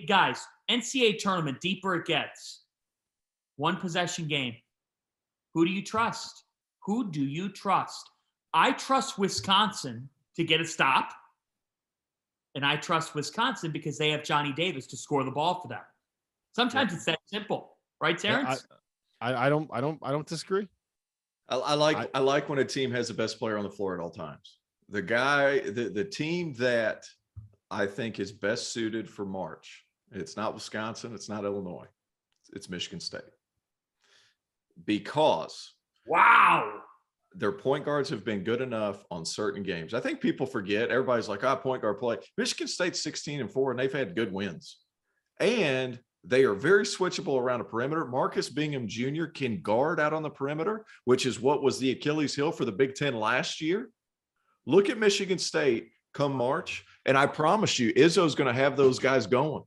guys, NCAA tournament, deeper it gets. One possession game. Who do you trust? Who do you trust? I trust Wisconsin to get a stop. And I trust Wisconsin because they have Johnny Davis to score the ball for them. Sometimes it's that simple, right, Terrence? I don't disagree. I like when a team has the best player on the floor at all times. The team that I think is best suited for March. It's not Wisconsin. It's not Illinois. It's Michigan State. Because their point guards have been good enough on certain games. I think people forget. Everybody's like, point guard play. Michigan State's 16-4, and they've had good wins. And they are very switchable around a perimeter. Marcus Bingham Jr. can guard out on the perimeter, which is what was the Achilles heel for the Big Ten last year. Look at Michigan State come March, and I promise you, Izzo's going to have those guys going.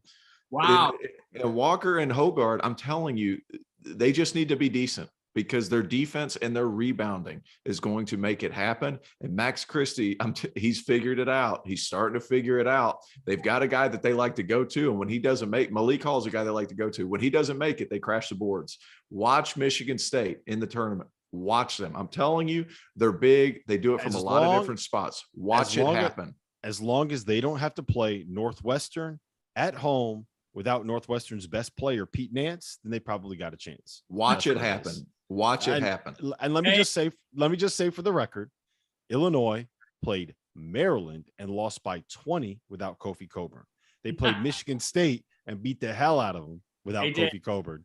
Wow. And Walker and Hogard, I'm telling you, they just need to be decent because their defense and their rebounding is going to make it happen. And Max Christie, he's figured it out. He's starting to figure it out. They've got a guy that they like to go to. And when he doesn't make, Malik Hall's a guy they like to go to. When he doesn't make it, they crash the boards. Watch Michigan State in the tournament. Watch them. I'm telling you, they're big. They do it from a lot of different spots. Watch it happen. As long as they don't have to play Northwestern at home without Northwestern's best player, Pete Nance, then they probably got a chance. Watch it happen. Watch it happen. And let me just say for the record, Illinois played Maryland and lost by 20 without Kofi Cockburn. They played Michigan State and beat the hell out of them without Kofi Cockburn.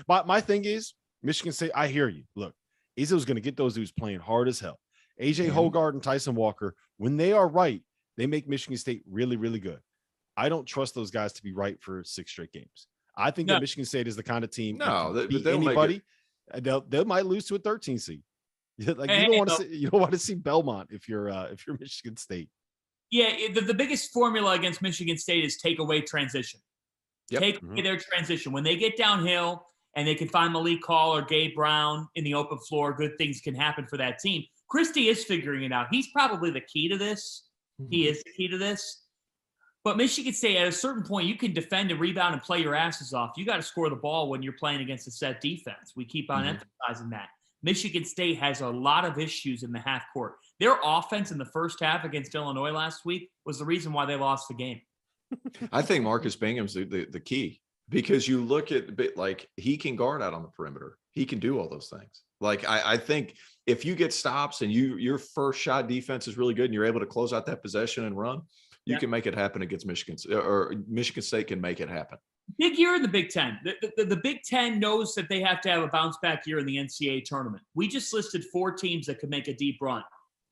My thing is, Michigan State, I hear you. Look, Izzo's going to get those dudes playing hard as hell. AJ Hogard and Tyson Walker, when they are right, they make Michigan State really, really good. I don't trust those guys to be right for 6 straight games. I think that Michigan State is the kind of team that beat anybody. They might lose to a 13 seed. Like you don't want to see Belmont if you're Michigan State. Yeah, the biggest formula against Michigan State is take away transition. Take away their transition. When they get downhill and they can find Malik Hall or Gabe Brown in the open floor, good things can happen for that team. Christie is figuring it out. He's probably the key to this. He is the key to this. But Michigan State, at a certain point, you can defend and rebound and play your asses off. You got to score the ball when you're playing against a set defense. We keep on emphasizing that. Michigan State has a lot of issues in the half court. Their offense in the first half against Illinois last week was the reason why they lost the game. I think Marcus Bingham's the key because you look at like he can guard out on the perimeter. He can do all those things. Like I think if you get stops and your first shot defense is really good and you're able to close out that possession and run, you can make it happen against Michigan, or Michigan State can make it happen. Big year in the Big Ten. The Big Ten knows that they have to have a bounce back year in the NCAA tournament. We just listed 4 teams that could make a deep run.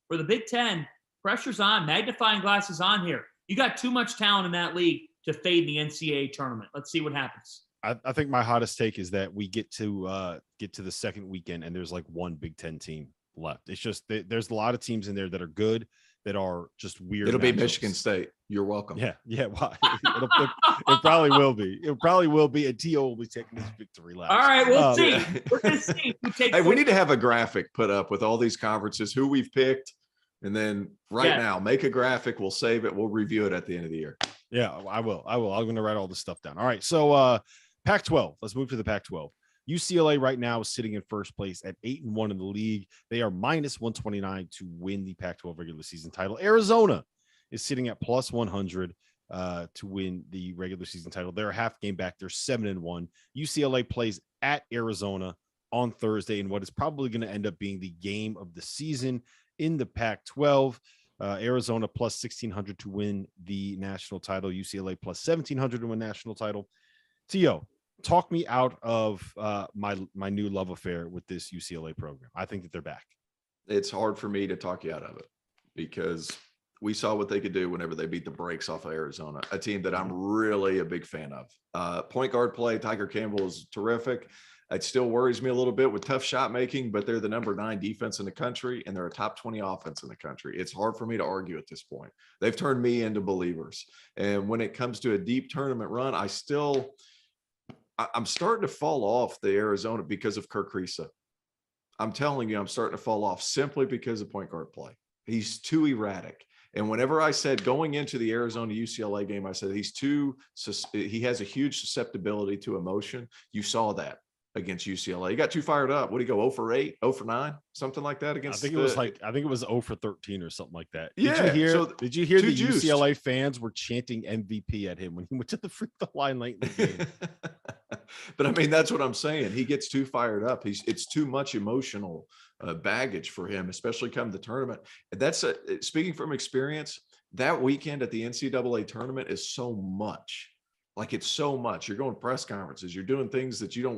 For the Big Ten, pressure's on, magnifying glasses on here. You got too much talent in that league to fade the NCAA tournament. Let's see what happens. I think my hottest take is that we get to the second weekend and there's like one Big Ten team left. It's just there's a lot of teams in there that are good, that are just weird. It'll be Michigan State. You're welcome. Yeah. Well, it probably will be. It probably will be. And T.O. will be taking this victory lap. All right, we'll see. We're going to see. We need to have a graphic put up with all these conferences, who we've picked, and then now make a graphic. We'll save it. We'll review it at the end of the year. Yeah, I will. I'm going to write all this stuff down. All right. So Pac-12. Let's move to the Pac-12. UCLA right now is sitting in first place at 8-1 in the league. They are minus 129 to win the Pac-12 regular season title. Arizona is sitting at plus 100 to win the regular season title. They're a half game back. They're 7-1. UCLA plays at Arizona on Thursday in what is probably going to end up being the game of the season in the Pac-12. Arizona plus 1,600 to win the national title. UCLA plus 1,700 to win national title. T.O., talk me out of my new love affair with this UCLA program. I think that they're back. It's hard for me to talk you out of it because we saw what they could do whenever they beat the brakes off of Arizona, a team that I'm really a big fan of. Point guard play, Tiger Campbell is terrific. It still worries me a little bit with tough shot making, but they're the number 9 defense in the country and they're a top 20 offense in the country. It's hard for me to argue at this point. They've turned me into believers. And when it comes to a deep tournament run, I'm starting to fall off the Arizona because of Kirk Kriisa. I'm telling you, I'm starting to fall off simply because of point guard play. He's too erratic. And whenever I said going into the Arizona UCLA game, I said he has a huge susceptibility to emotion. You saw that. against UCLA. He got too fired up. What did he go 0 for 8, 0 for 9, something like that against? I think it was 0 for 13 or something like that. Yeah. Did you hear the juiced. UCLA fans were chanting MVP at him when he went to the free throw line late in the game? But I mean, that's what I'm saying. He gets too fired up. It's too much emotional baggage for him, especially come the tournament. That's speaking from experience. That weekend at the NCAA tournament is so much. Like, it's so much. You're going to press conferences. You're doing things that you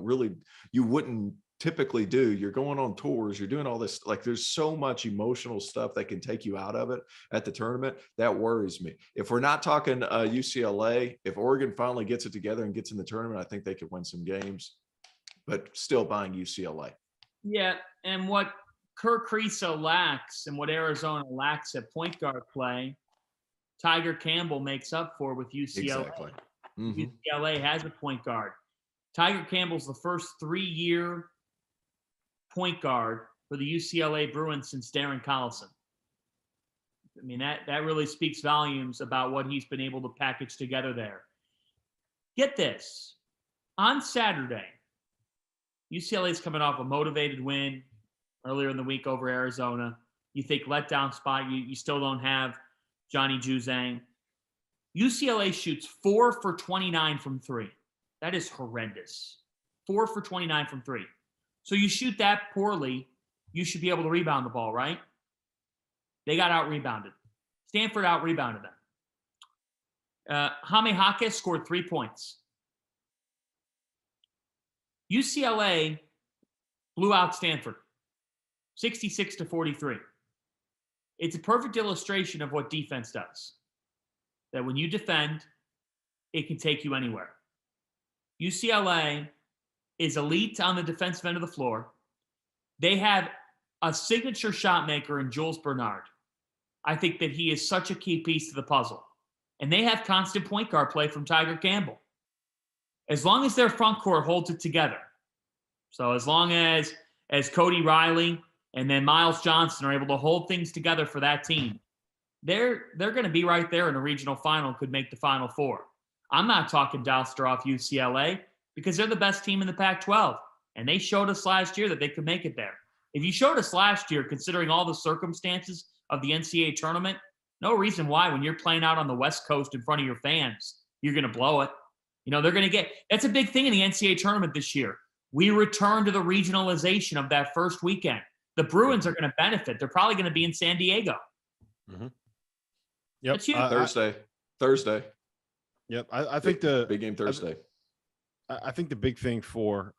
wouldn't typically do. You're going on tours. You're doing all this. Like, there's so much emotional stuff that can take you out of it at the tournament. That worries me. If we're not talking UCLA, if Oregon finally gets it together and gets in the tournament, I think they could win some games, but still buying UCLA. Yeah. And what Kerr Kriisa lacks and what Arizona lacks at point guard play, Tiger Campbell makes up for with UCLA. Exactly. Mm-hmm. UCLA has a point guard. Tiger Campbell's the first 3-year point guard for the UCLA Bruins since Darren Collison. I mean, that really speaks volumes about what he's been able to package together there. Get this. On Saturday, UCLA's coming off a motivated win earlier in the week over Arizona. You think letdown spot, you still don't have Johnny Juzang. UCLA shoots 4 for 29 from 3. That is horrendous. 4 for 29 from 3. So you shoot that poorly, you should be able to rebound the ball, right? They got out-rebounded. Stanford out-rebounded them. Jaime Jaquez scored 3 points. UCLA blew out Stanford, 66-43. It's a perfect illustration of what defense does. That when you defend, it can take you anywhere. UCLA is elite on the defensive end of the floor. They have a signature shot maker in Jules Bernard. I think that he is such a key piece to the puzzle. And they have constant point guard play from Tiger Campbell. As long as their front court holds it together. So as long as Cody Riley and then Miles Johnson are able to hold things together for that team, they're going to be right there in a regional final, could make the Final Four. I'm not talking Douster off UCLA because they're the best team in the Pac-12, and they showed us last year that they could make it there. If you showed us last year, considering all the circumstances of the NCAA tournament, no reason why when you're playing out on the West Coast in front of your fans, you're going to blow it. You know, they're going to get – that's a big thing in the NCAA tournament this year. We return to the regionalization of that first weekend. The Bruins are going to benefit. They're probably going to be in San Diego. Mm-hmm. Yep. Thursday. Yep. I think the big game Thursday. I think the big thing for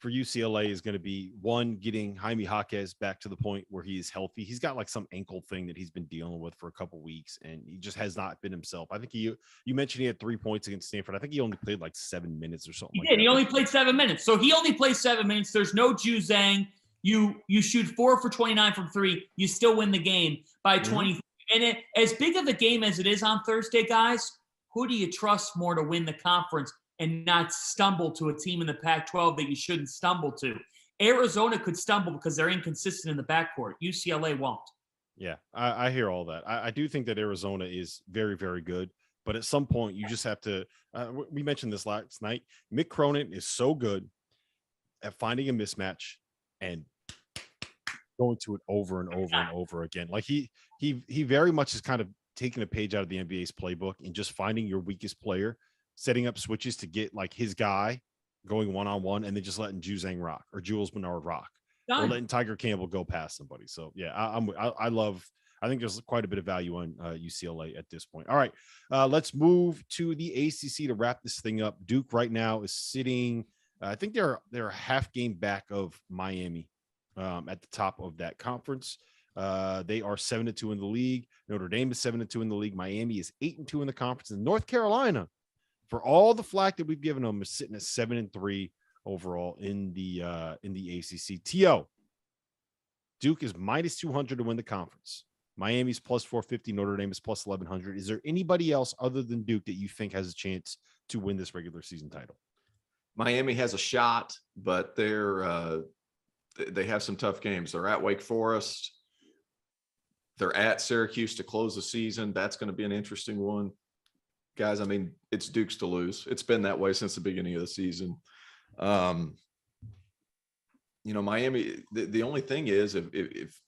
UCLA is going to be, one, getting Jaime Jaquez back to the point where he is healthy. He's got like some ankle thing that he's been dealing with for a couple weeks, and he just has not been himself. I think you mentioned he had 3 points against Stanford. I think he only played like 7 minutes or something. He did. He only played 7 minutes. So he only plays 7 minutes. There's no Juzang. You shoot 4 for 29 from 3. You still win the game by 20. Mm-hmm. And as big of a game as it is on Thursday, guys, who do you trust more to win the conference and not stumble to a team in the Pac-12 that you shouldn't stumble to? Arizona could stumble because they're inconsistent in the backcourt. UCLA won't. Yeah, I hear all that. I do think that Arizona is very, very good. But at some point, you just have to we mentioned this last night. Mick Cronin is so good at finding a mismatch and going to it over and over and over again. Like he very much is kind of taking a page out of the NBA's playbook and just finding your weakest player, setting up switches to get like his guy going one-on-one, and then just letting Juzang rock or Jules Bernard rock. Done. Or letting Tiger Campbell go past somebody. So yeah, I think there's quite a bit of value on UCLA at this point. All right, let's move to the ACC to wrap this thing up. Duke right now is sitting, I think they're a half game back of Miami at the top of that conference. They are 7-2 in the league. Notre Dame is 7-2 in the league. Miami is 8-2 in the conference. And North Carolina, for all the flack that we've given them, is sitting at 7-3 overall in the ACC. T.O. Duke is -200 to win the conference. Miami's +450. Notre Dame is +1100. Is there anybody else other than Duke that you think has a chance to win this regular season title? Miami has a shot, but they have some tough games. They're at Wake Forest. They're at Syracuse to close the season. That's going to be an interesting one. Guys, I mean, it's Duke's to lose. It's been that way since the beginning of the season. Miami, the only thing is if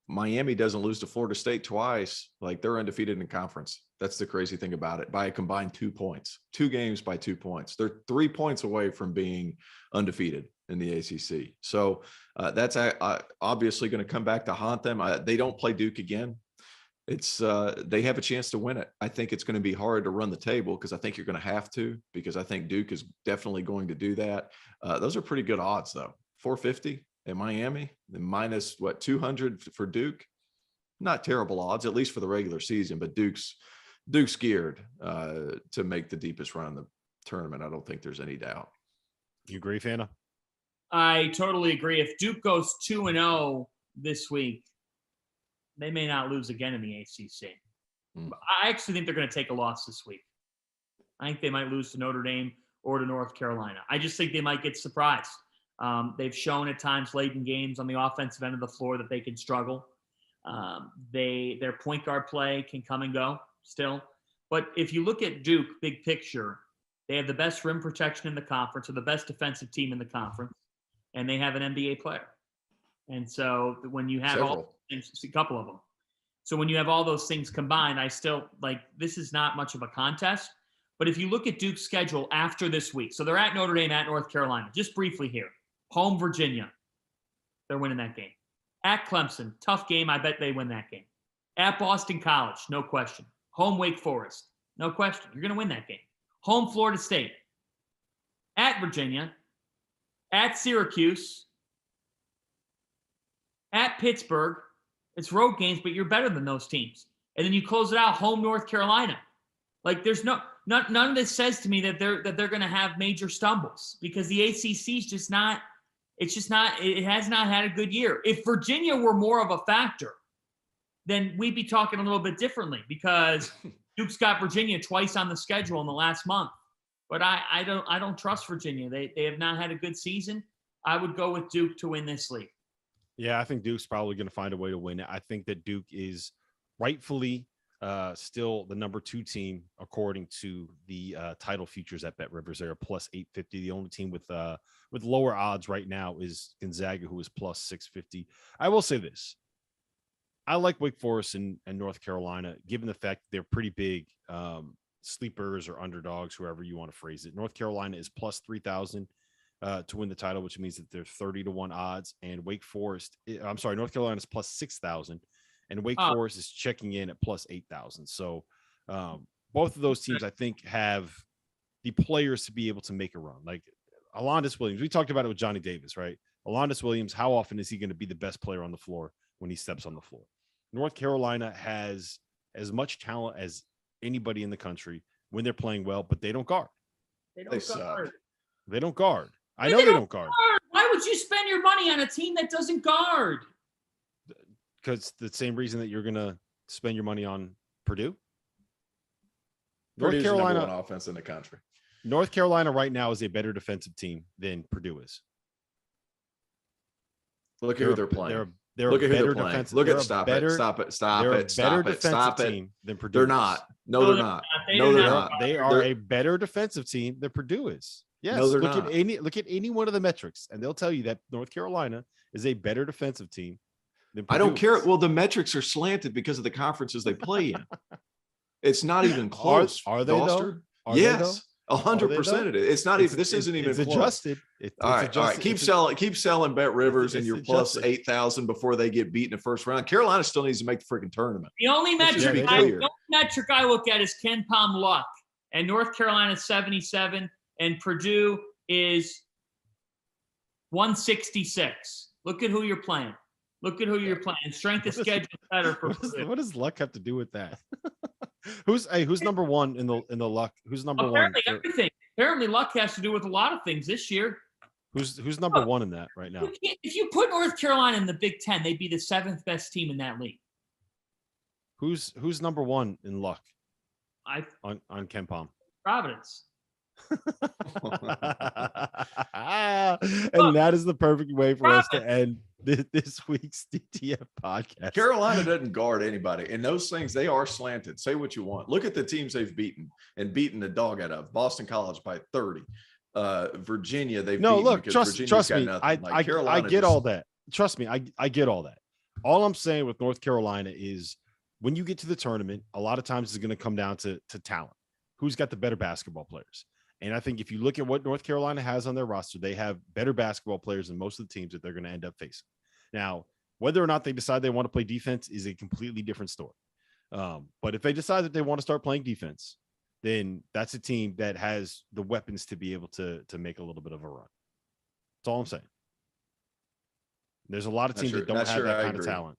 Miami doesn't lose to Florida State twice, like they're undefeated in conference. That's the crazy thing about it. By a combined 2 points, 2 games by 2 points. They're 3 points away from being undefeated in the ACC. So that's obviously going to come back to haunt them. They don't play Duke again. They have a chance to win it. I think it's going to be hard to run the table because I think you're going to have to, because I think Duke is definitely going to do that. Those are pretty good odds though. 450 in Miami, then minus 200 for Duke. Not terrible odds, at least for the regular season, but Duke's geared to make the deepest run in the tournament. I don't think there's any doubt. You agree, Fana? I totally agree. If Duke goes 2-0 this week, they may not lose again in the ACC. I actually think they're going to take a loss this week. I think they might lose to Notre Dame or to North Carolina. I just think they might get surprised. They've shown at times late in games on the offensive end of the floor that they can struggle. Their point guard play can come and go still. But if you look at Duke, big picture, they have the best rim protection in the conference, or the best defensive team in the conference, and they have an NBA player. And so when you have all things, a couple of them. So when you have all those things combined, I still this is not much of a contest. But if you look at Duke's schedule after this week, so they're at Notre Dame, at North Carolina, just briefly here. Home Virginia, they're winning that game. At Clemson, tough game. I bet they win that game. At Boston College, no question. Home Wake Forest, no question. You're going to win that game. Home Florida State. At Virginia. At Syracuse. At Pittsburgh. It's road games, but you're better than those teams. And then you close it out, home North Carolina. There's none of this says to me that they're going to have major stumbles, because the ACC is just not. It has not had a good year. If Virginia were more of a factor, then we'd be talking a little bit differently, because Duke's got Virginia twice on the schedule in the last month. But I don't trust Virginia. They have not had a good season. I would go with Duke to win this league. Yeah, I think Duke's probably going to find a way to win it. I think that Duke is rightfully still the number 2 team according to the title futures at Bet Rivers. They're plus 850. The only team with lower odds right now is Gonzaga, who is plus 650. I will say this: I like Wake Forest and North Carolina, given the fact that they're pretty big sleepers or underdogs, whoever you want to phrase it. North Carolina is plus 3,000 to win the title, which means that they're 30-1 odds, and North Carolina is plus 6,000. And Wake Forest is checking in at plus 8,000. So both of those teams, I think, have the players to be able to make a run. Like Alondas Williams, we talked about it with Johnny Davis, right? Alondas Williams, how often is he going to be the best player on the floor when he steps on the floor? North Carolina has as much talent as anybody in the country when they're playing well, but they don't guard. They don't guard. I know they don't guard. Why would you spend your money on a team that doesn't guard? Because the same reason that you're going to spend your money on Purdue. North Carolina, number 1 offense in the country. North Carolina right now is a better defensive team than Purdue is. Look at who they're playing. Look at who they're playing. Look at stop it. Team than Purdue. They're not. No, they're not. No, they're not. They are a better defensive team than Purdue is. Yes. No, they're not. Look at any one of the metrics, and they'll tell you that North Carolina is a better defensive team. I don't care. Well, the metrics are slanted because of the conferences they play in. It's not even close. Are they though? Yes, 100% it is. It's not even. This isn't even it's close. Adjusted. All right. Keep selling Bet Rivers and your plus 8,000 before they get beat in the first round. Carolina still needs to make the freaking tournament. The only metric I look at is Ken Pom luck, and North Carolina 77, and Purdue is 166. Look at who you're playing. Strength of schedule is better for Purdue. What does luck have to do with that? Who's number 1 in the luck? Who's number Apparently 1? Everything. Apparently luck has to do with a lot of things this year. Who's number 1 in that right now? If you put North Carolina in the Big Ten, they'd be the 7th best team in that league. Who's number 1 in luck? On Ken Pom. Providence. And that is the perfect way for us to end this week's DTF podcast. Carolina doesn't guard anybody, and those things, they are slanted. Say what you want. Look at the teams they've beaten the dog out of. Boston College by 30, Virginia, they've no, beaten look, because trust me. got I like, Carolina get all that. Trust me, I get all that. All I'm saying with North Carolina is when you get to the tournament, a lot of times it's going to come down to talent. Who's got the better basketball players? And I think if you look at what North Carolina has on their roster, they have better basketball players than most of the teams that they're going to end up facing. Now, whether or not they decide they want to play defense is a completely different story. But if they decide that they want to start playing defense, then that's a team that has the weapons to be able to make a little bit of a run. That's all I'm saying. There's a lot of teams that don't have that kind of talent.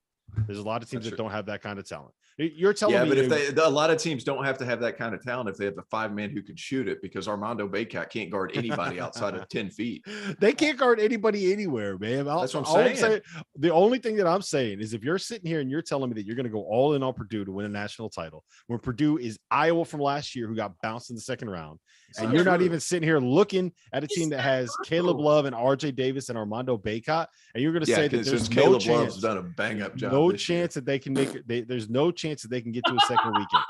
There's a lot of teams that don't have that kind of talent. You're telling me. Yeah, but a lot of teams don't have to have that kind of talent if they have the 5-man who can shoot it, because Armando Bacot can't guard anybody outside of 10 feet. They can't guard anybody anywhere, man. That's what I'm saying. The only thing that I'm saying is if you're sitting here and you're telling me that you're going to go all in on Purdue to win a national title, when Purdue is Iowa from last year who got bounced in the second round, and you're not even sitting here looking at a team that has Caleb Love and RJ Davis and Armando Bacot, and you're going to say that there's no chance. Love's done a bang up job. No chance that they can make it. There's no chance that they can get to a second weekend.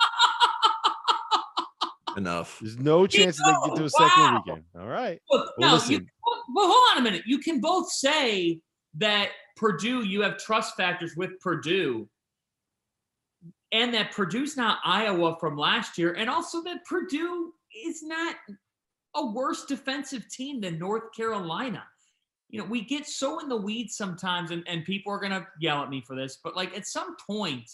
Enough. There's no chance that they can get to a second weekend. All right. Look, well, hold on a minute. You can both say that Purdue, you have trust factors with Purdue, and that Purdue's not Iowa from last year, and also that Purdue is not a worse defensive team than North Carolina. You know, we get so in the weeds sometimes, and people are going to yell at me for this, but like at some point,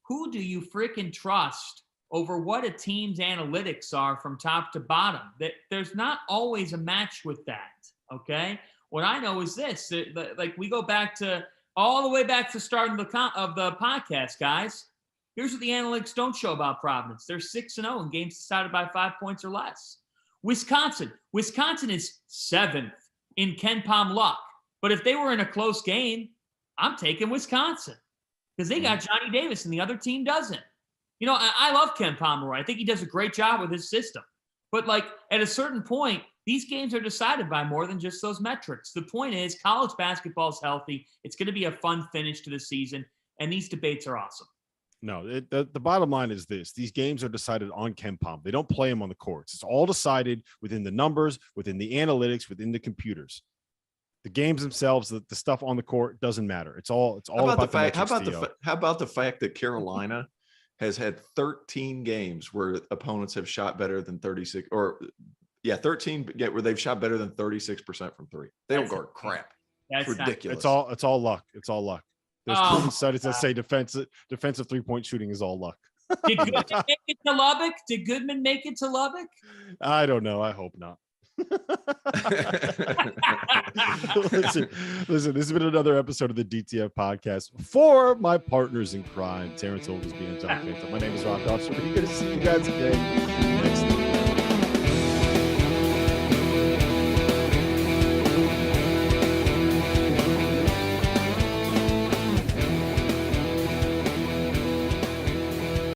who do you freaking trust over what a team's analytics are from top to bottom? That there's not always a match with that. Okay. What I know is this, like we go back to all the way back to starting of the podcast, guys. Here's what the analytics don't show about Providence. They're 6-0 in games decided by 5 points or less. Wisconsin is 7th in Ken Pom luck. But if they were in a close game, I'm taking Wisconsin because they got Johnny Davis and the other team doesn't. You know, I love Ken Pomeroy. I think he does a great job with his system. But like at a certain point, these games are decided by more than just those metrics. The point is college basketball is healthy. It's going to be a fun finish to the season. And these debates are awesome. No, the bottom line is this. These games are decided on KenPom. They don't play them on the courts. It's all decided within the numbers, within the analytics, within the computers. The games themselves, the stuff on the court doesn't matter. It's all about the fact. How about the fact that Carolina has had 13 games where opponents have shot better than 36 or 13 where they've shot better than 36% from three. They don't guard crap. It's ridiculous. It's all luck. It's all luck. There's proven studies that say defensive 3-point shooting is all luck. Did Goodman make it to Lubbock? Did Goodman make it to Lubbock? I don't know. I hope not. Listen, this has been another episode of the DTF Podcast. For my partners in crime, Terrence Oglesby and John Phantom, my name is Rob Dawson. We're going to see you guys again